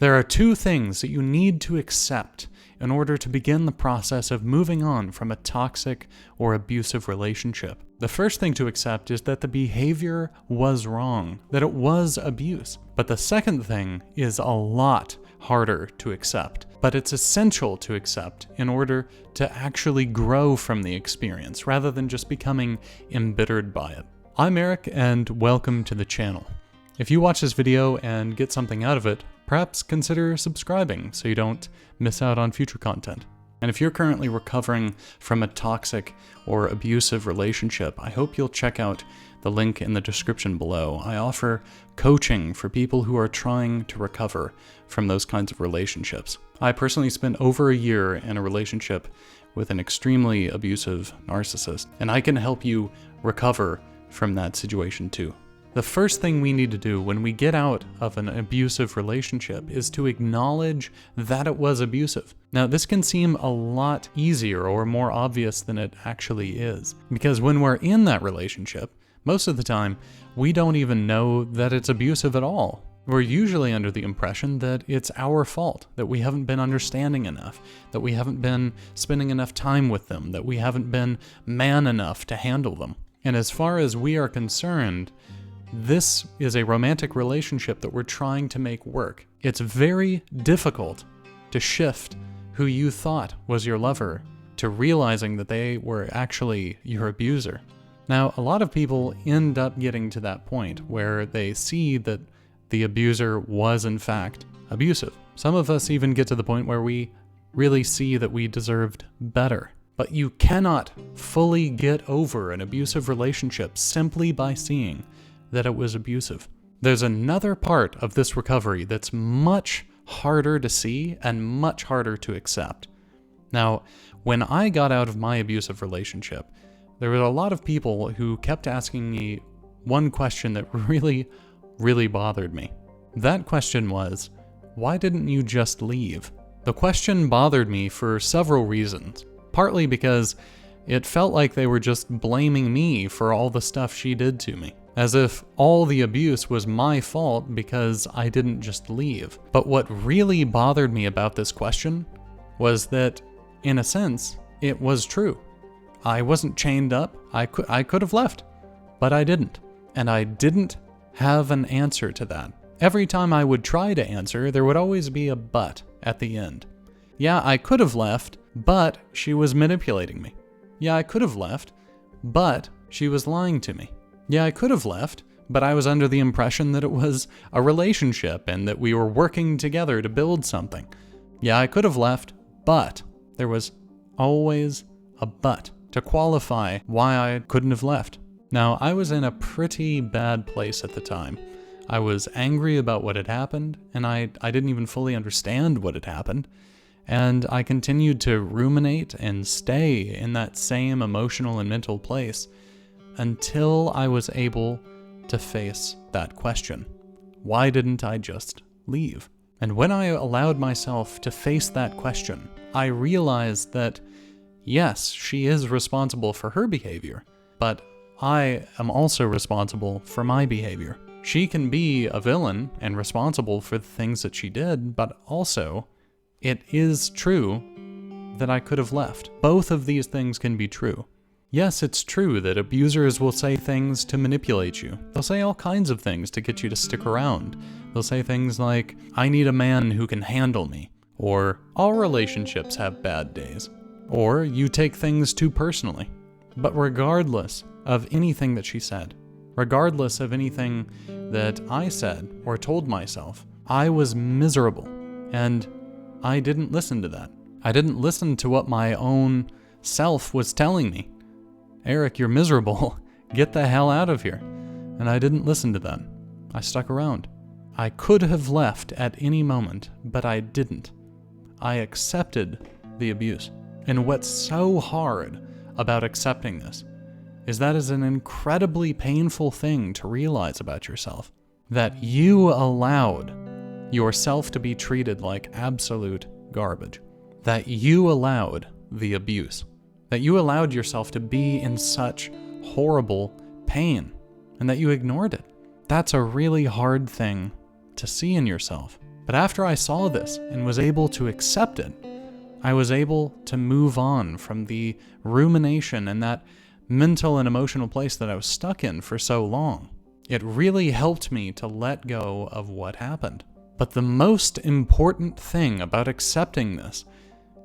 There are two things that you need to accept in order to begin the process of moving on from a toxic or abusive relationship. The first thing to accept is that the behavior was wrong, that it was abuse. But the second thing is a lot harder to accept, but it's essential to accept in order to actually grow from the experience rather than just becoming embittered by it. I'm Eric, and welcome to the channel. If you watch this video and get something out of it, perhaps consider subscribing so you don't miss out on future content. And if you're currently recovering from a toxic or abusive relationship, I hope you'll check out the link in the description below. I offer coaching for people who are trying to recover from those kinds of relationships. I personally spent over a year in a relationship with an extremely abusive narcissist, and I can help you recover from that situation too. The first thing we need to do when we get out of an abusive relationship is to acknowledge that it was abusive. Now, this can seem a lot easier or more obvious than it actually is, because when we're in that relationship, most of the time, we don't even know that it's abusive at all. We're usually under the impression that it's our fault, that we haven't been understanding enough, that we haven't been spending enough time with them, that we haven't been man enough to handle them. And as far as we are concerned, this is a romantic relationship that we're trying to make work. It's very difficult to shift who you thought was your lover to realizing that they were actually your abuser. Now, a lot of people end up getting to that point where they see that the abuser was in fact abusive. Some of us even get to the point where we really see that we deserved better. But you cannot fully get over an abusive relationship simply by seeing that it was abusive. There's another part of this recovery that's much harder to see and much harder to accept. Now, when I got out of my abusive relationship, there were a lot of people who kept asking me one question that really bothered me. That question was, why didn't you just leave? The question bothered me for several reasons. Partly because it felt like they were just blaming me for all the stuff she did to me, as if all the abuse was my fault because I didn't just leave. But what really bothered me about this question was that, in a sense, it was true. I wasn't chained up. I could have left, but I didn't. And I didn't have an answer to that. Every time I would try to answer, there would always be a but at the end. Yeah, I could have left, but she was manipulating me. Yeah, I could have left, but she was lying to me. Yeah, I could have left, but I was under the impression that it was a relationship and that we were working together to build something. Yeah, I could have left, but there was always a but to qualify why I couldn't have left. Now, I was in a pretty bad place at the time. I was angry about what had happened, and I didn't even fully understand what had happened. And I continued to ruminate and stay in that same emotional and mental place until I was able to face that question. Why didn't I just leave? And when I allowed myself to face that question, I realized that, yes, she is responsible for her behavior, but I am also responsible for my behavior. She can be a villain and responsible for the things that she did, but also, it is true that I could have left. Both of these things can be true. Yes, it's true that abusers will say things to manipulate you. They'll say all kinds of things to get you to stick around. They'll say things like, I need a man who can handle me, or all relationships have bad days, or you take things too personally. But regardless of anything that she said, regardless of anything that I said or told myself, I was miserable, and I didn't listen to that. I didn't listen to what my own self was telling me. Eric, you're miserable. Get the hell out of here. And I didn't listen to that. I stuck around. I could have left at any moment, but I didn't. I accepted the abuse. And what's so hard about accepting this is that is an incredibly painful thing to realize about yourself. That you allowed yourself to be treated like absolute garbage. That you allowed the abuse. That you allowed yourself to be in such horrible pain, and that you ignored it. That's a really hard thing to see in yourself. But after I saw this and was able to accept it, I was able to move on from the rumination and that mental and emotional place that I was stuck in for so long. It really helped me to let go of what happened. But the most important thing about accepting this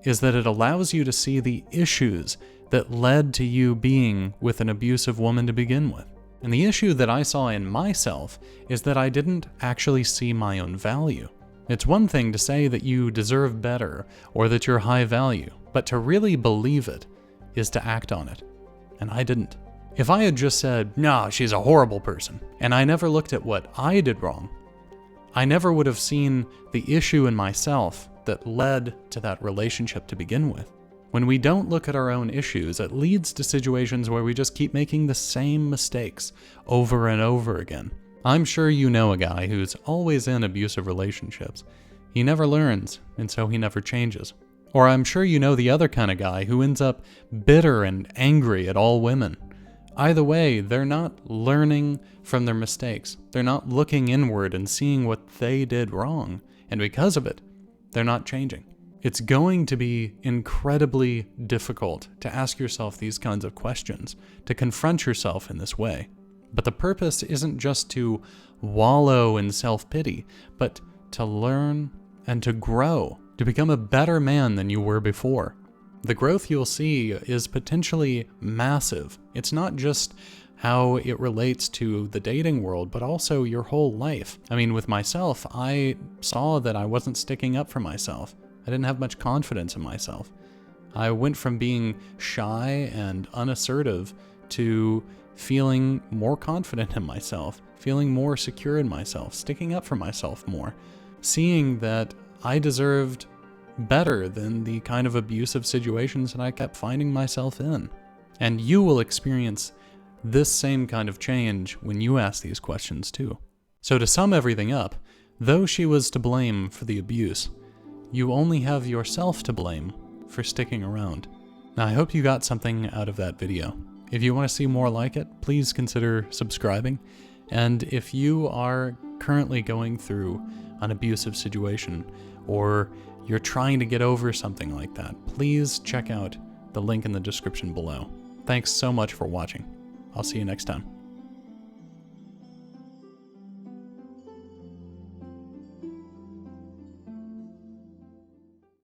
is that it allows you to see the issues that led to you being with an abusive woman to begin with. And the issue that I saw in myself is that I didn't actually see my own value. It's one thing to say that you deserve better or that you're high value, but to really believe it is to act on it. And I didn't. If I had just said, "No, she's a horrible person," and I never looked at what I did wrong, I never would have seen the issue in myself that led to that relationship to begin with. When we don't look at our own issues, it leads to situations where we just keep making the same mistakes over and over again. I'm sure you know a guy who's always in abusive relationships. He never learns, and so he never changes. Or I'm sure you know the other kind of guy who ends up bitter and angry at all women. Either way, they're not learning from their mistakes. They're not looking inward and seeing what they did wrong. And because of it, they're not changing. It's going to be incredibly difficult to ask yourself these kinds of questions, to confront yourself in this way. But the purpose isn't just to wallow in self-pity, but to learn and to grow, to become a better man than you were before. The growth you'll see is potentially massive. It's not just how it relates to the dating world, but also your whole life. I mean, with myself, I saw that I wasn't sticking up for myself. I didn't have much confidence in myself. I went from being shy and unassertive to feeling more confident in myself, feeling more secure in myself, sticking up for myself more, seeing that I deserved better than the kind of abusive situations that I kept finding myself in. And you will experience this same kind of change when you ask these questions too. So to sum everything up, though she was to blame for the abuse, you only have yourself to blame for sticking around. Now, I hope you got something out of that video. If you want to see more like it, please consider subscribing. And if you are currently going through an abusive situation, or you're trying to get over something like that, please check out the link in the description below. Thanks so much for watching. I'll see you next time.